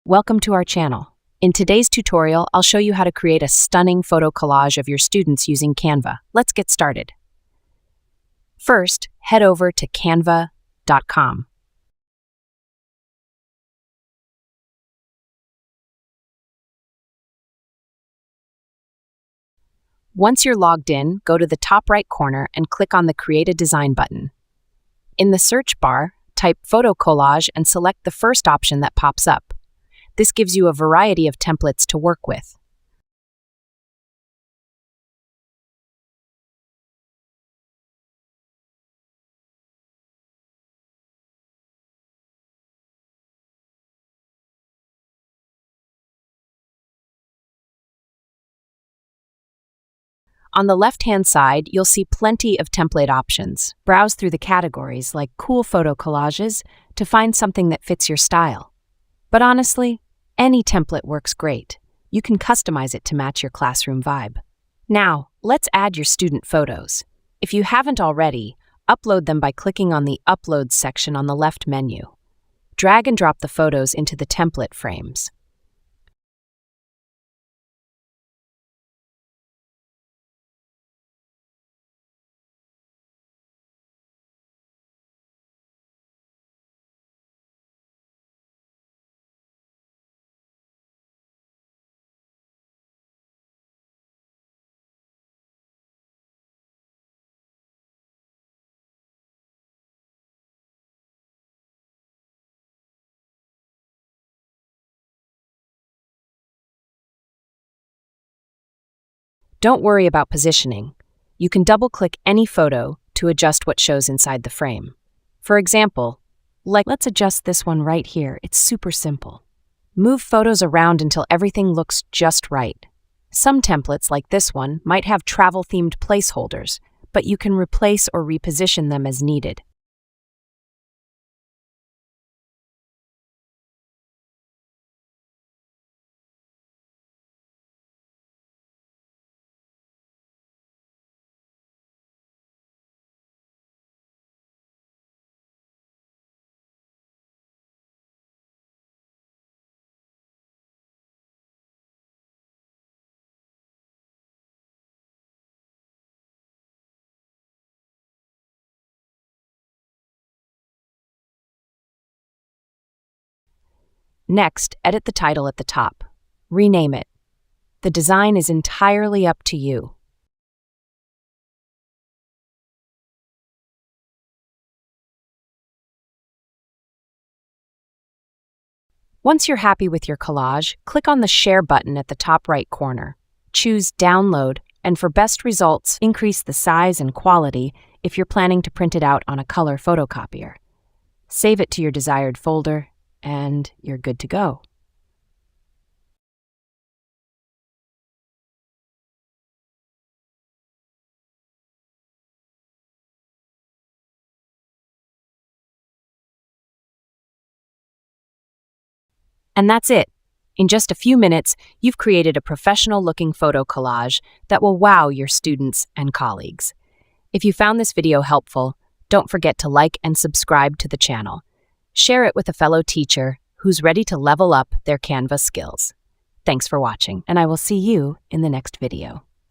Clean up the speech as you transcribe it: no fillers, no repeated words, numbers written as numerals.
Welcome to our channel. In today's tutorial, I'll show you how to create a stunning photo collage of your students using Canva. Let's get started. First, head over to canva.com. Once you're logged in, go to the top right corner and click on the Create a Design button. In the search bar, type Photo Collage and select the first option that pops up. This gives you a variety of templates to work with. On the left-hand side, you'll see plenty of template options. Browse through the categories like cool photo collages to find something that fits your style. But honestly, any template works great. You can customize it to match your classroom vibe. Now, let's add your student photos. If you haven't already, upload them by clicking on the Upload section on the left menu. Drag and drop the photos into the template frames. Don't worry about positioning. You can double-click any photo to adjust what shows inside the frame. For example, let's adjust this one right here. It's super simple. Move photos around until everything looks just right. Some templates, like this one, might have travel-themed placeholders, but you can replace or reposition them as needed. Next, edit the title at the top. Rename it. The design is entirely up to you. Once you're happy with your collage, click on the Share button at the top right corner. Choose Download, and for best results, increase the size and quality if you're planning to print it out on a color photocopier. Save it to your desired folder, and you're good to go. And that's it. In just a few minutes, you've created a professional-looking photo collage that will wow your students and colleagues. If you found this video helpful, don't forget to like and subscribe to the channel. Share it with a fellow teacher who's ready to level up their Canva skills. Thanks for watching, and I will see you in the next video.